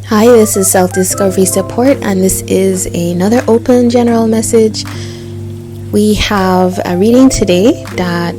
Hi, this is Self Discovery Support, and this is another open general message. We have a reading today that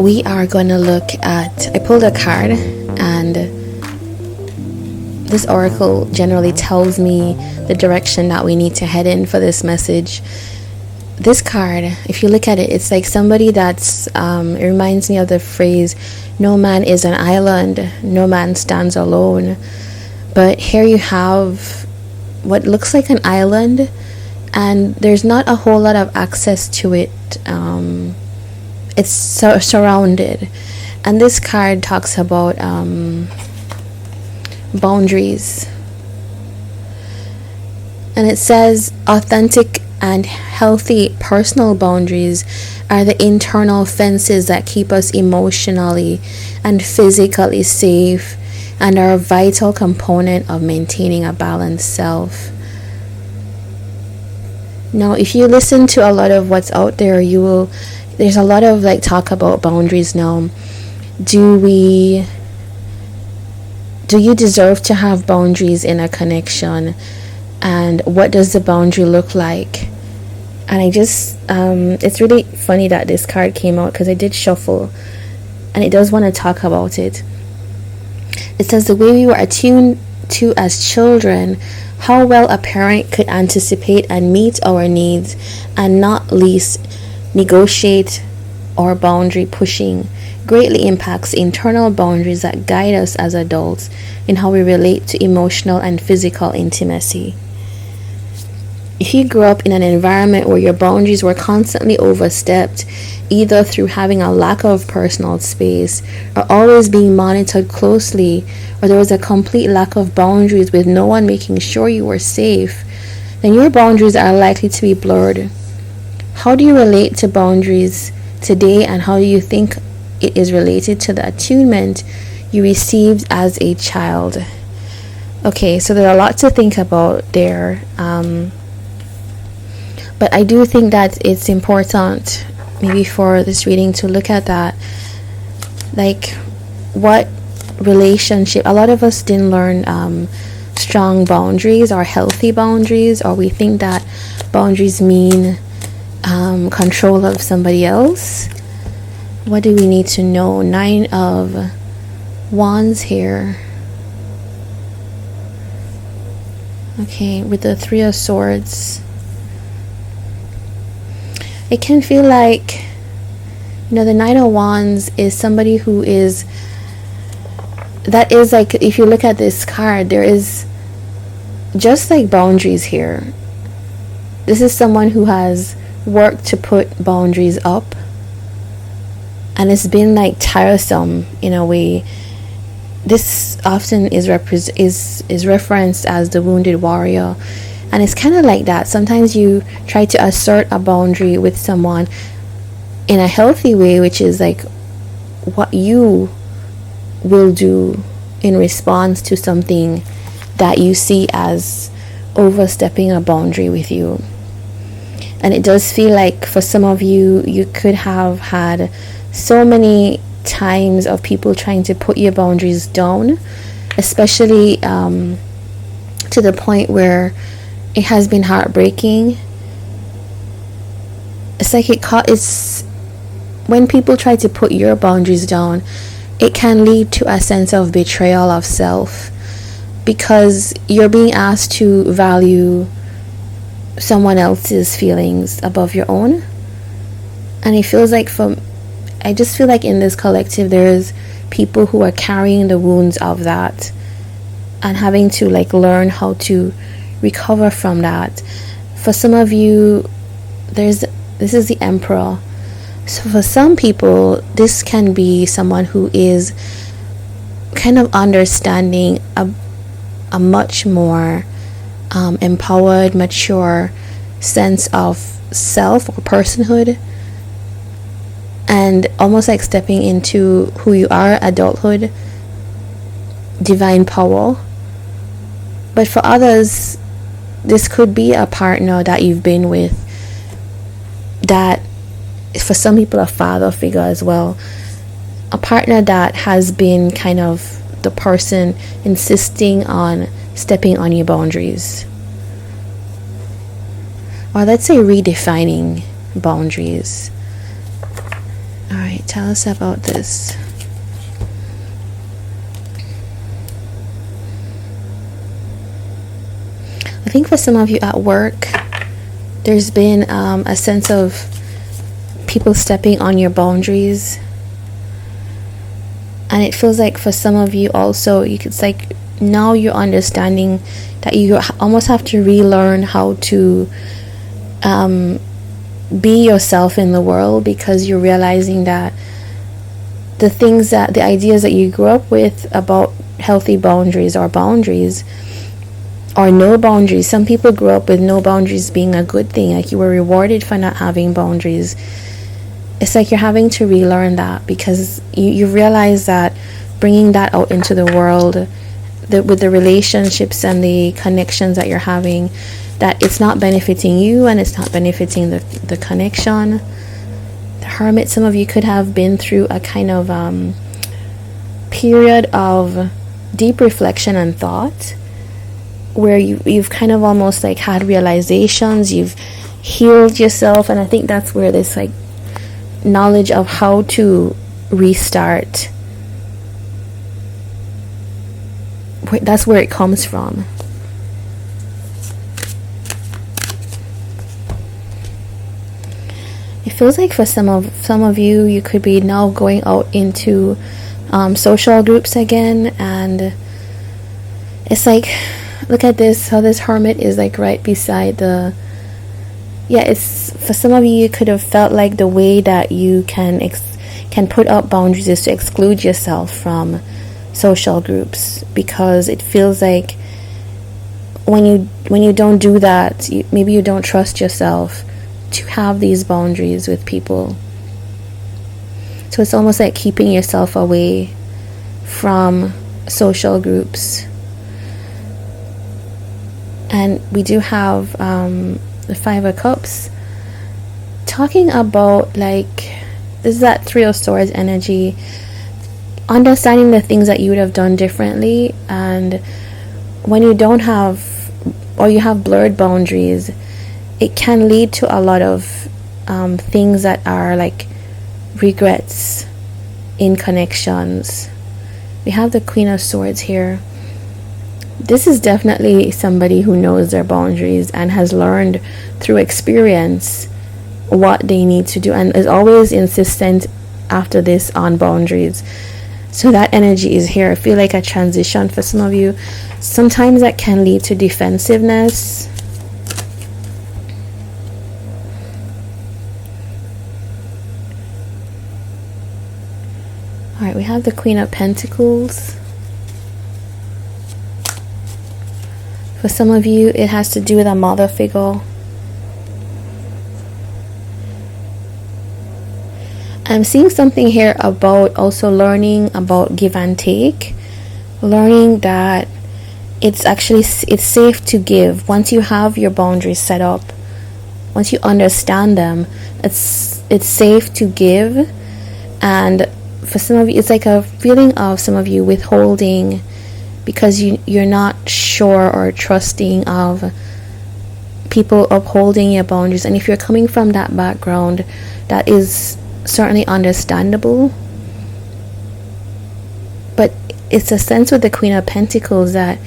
we are going to look at. I pulled a card, and this oracle generally tells me the direction that we need to head in for this message. This card, if you look at it, it's like somebody that's, it reminds me of the phrase, no man is an island, no man stands alone. But here you have what looks like an island, and there's not a whole lot of access to it. It's surrounded. And this card talks about boundaries. And it says authentic and healthy personal boundaries are the internal fences that keep us emotionally and physically safe and are a vital component of maintaining a balanced self. Now, if you listen to a lot of what's out there, there's a lot of talk about boundaries now. Do you deserve to have boundaries in a connection? And what does the boundary look like? And I just, it's really funny that this card came out because I did shuffle and it does want to talk about it. It says the way we were attuned to as children, how well a parent could anticipate and meet our needs and not least negotiate or boundary pushing greatly impacts internal boundaries that guide us as adults in how we relate to emotional and physical intimacy. If you grew up in an environment where your boundaries were constantly overstepped, either through having a lack of personal space or always being monitored closely, or there was a complete lack of boundaries with no one making sure you were safe, then your boundaries are likely to be blurred. How do you relate to boundaries today, and how do you think it is related to the attunement you received as a child? Okay, so there's a lot to think about there. But I do think that it's important, maybe for this reading, to look at that. What relationship, a lot of us didn't learn strong boundaries or healthy boundaries, or we think that boundaries mean control of somebody else. What do we need to know? 9 of Wands here. Okay, with the 3 of Swords. It can feel like, the 9 of Wands is somebody who is, if you look at this card, there is just boundaries here. This is someone who has worked to put boundaries up, and it's been tiresome in a way. This often is referenced as the wounded warrior. And it's kind of like that. Sometimes you try to assert a boundary with someone in a healthy way, which is what you will do in response to something that you see as overstepping a boundary with you. And it does feel like for some of you, you could have had so many times of people trying to put your boundaries down, especially to the point where it has been heartbreaking. It's when people try to put your boundaries down, it can lead to a sense of betrayal of self, because you're being asked to value someone else's feelings above your own. And it feels I just feel like in this collective there's people who are carrying the wounds of that and having to learn how to recover from that. For some of you, this is the Emperor. So for some people, this can be someone who is kind of understanding a much more empowered, mature sense of self or personhood, and almost stepping into who you are, adulthood, divine power. But for others, this could be a partner that you've been with, that for some people a father figure as well, a partner that has been kind of the person insisting on stepping on your boundaries. Or let's say redefining boundaries. Alright, tell us about this. I think for some of you at work, there's been a sense of people stepping on your boundaries. And it feels like for some of you also, it's like now you're understanding that you almost have to relearn how to be yourself in the world, because you're realizing that the ideas that you grew up with about healthy boundaries or boundaries or no boundaries. Some people grew up with no boundaries being a good thing, like you were rewarded for not having boundaries. It's like you're having to relearn that, because you realize that bringing that out into the world, with the relationships and the connections that you're having, that it's not benefiting you and it's not benefiting the connection. The Hermit, some of you could have been through a kind of period of deep reflection and thought, where you've kind of almost like had realizations, you've healed yourself, and I think that's where this like knowledge of how to restart, that's where it comes from. It feels like for some of you, you could be now going out into social groups again, and it's like, look at this, how this Hermit is like right beside it's for some of you, you could have felt like the way that you can put up boundaries is to exclude yourself from social groups, because it feels like when you don't do that, maybe you don't trust yourself to have these boundaries with people. So it's almost like keeping yourself away from social groups. And we do have the Five of Cups, talking about like, this is that Three of Swords energy, understanding the things that you would have done differently. And when you don't have, or you have blurred boundaries, it can lead to a lot of things that are like regrets in connections. We have the Queen of Swords here. This is definitely somebody who knows their boundaries and has learned through experience what they need to do, and is always insistent after this on boundaries. So that energy is here. I feel like a transition for some of you. Sometimes that can lead to defensiveness. Alright, we have the Queen of Pentacles. For some of you, it has to do with a mother figure. I'm seeing something here about also learning about give and take. Learning that it's safe to give. Once you have your boundaries set up, once you understand them, it's safe to give. And for some of you, it's like a feeling of some of you withholding, because you're not sure or trusting of people upholding your boundaries. And if you're coming from that background, that is certainly understandable. But it's a sense with the Queen of Pentacles that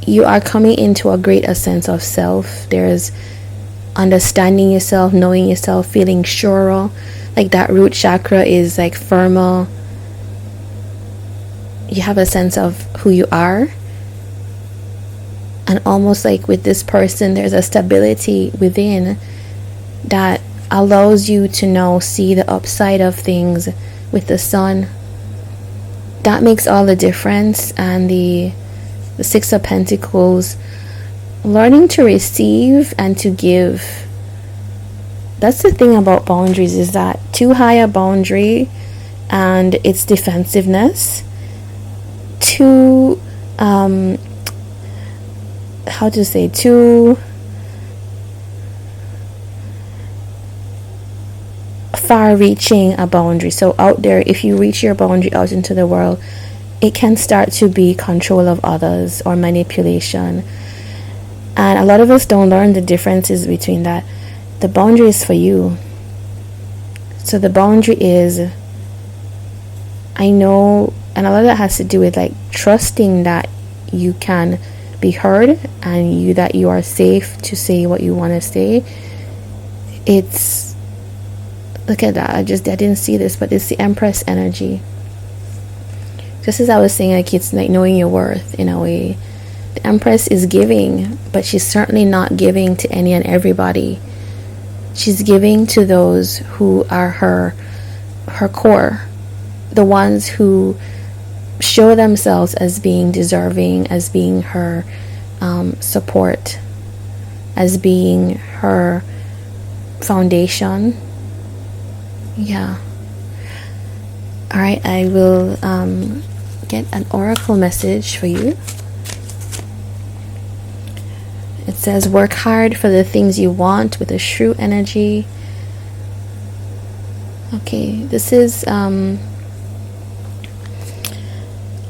you are coming into a greater sense of self. There's understanding yourself, knowing yourself, feeling surer. Like that root chakra is like firmer. You have a sense of who you are. And almost like with this person, there's a stability within that allows you to now see the upside of things with the Sun. That makes all the difference. And the Six of Pentacles, learning to receive and to give. That's the thing about boundaries, is that too high a boundary and its defensiveness, too too far reaching a boundary. So out there, if you reach your boundary out into the world, it can start to be control of others or manipulation. And a lot of us don't learn the differences between that. The boundary is for you. So the boundary is, I know, and a lot of that has to do with like trusting that you can be heard and that you are safe to say what you want to say. It's, look at that, I didn't see this, but it's the Empress energy. Just as I was saying, like, it's like knowing your worth in a way. The Empress is giving, but she's certainly not giving to any and everybody. She's giving to those who are her core, the ones who show themselves as being deserving, as being her support, as being her foundation. Yeah. All right, I will get an oracle message for you. It says, work hard for the things you want with a shrew energy. Okay, this is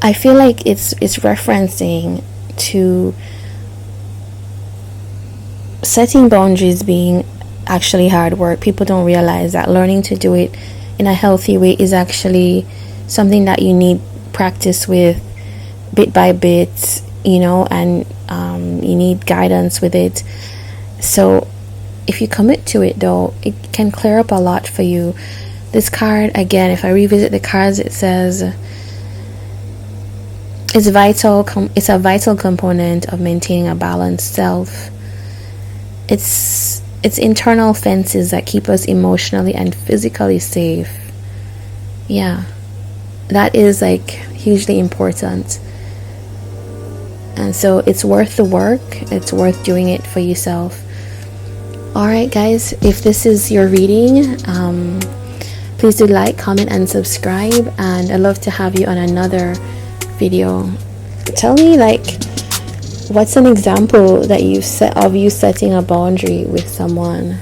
I feel like it's referencing to setting boundaries being actually hard work. People don't realize that learning to do it in a healthy way is actually something that you need practice with bit by bit, you know, and you need guidance with it. So if you commit to it, though, it can clear up a lot for you. This card, again, if I revisit the cards, it says it's a vital component of maintaining a balanced self. It's internal fences that keep us emotionally and physically safe. Yeah, that is like hugely important. And so it's worth the work. It's worth doing it for yourself. Alright guys, if this is your reading, please do like, comment and subscribe, and I'd love to have you on another video. Tell me, like, what's an example that you've set of you setting a boundary with someone?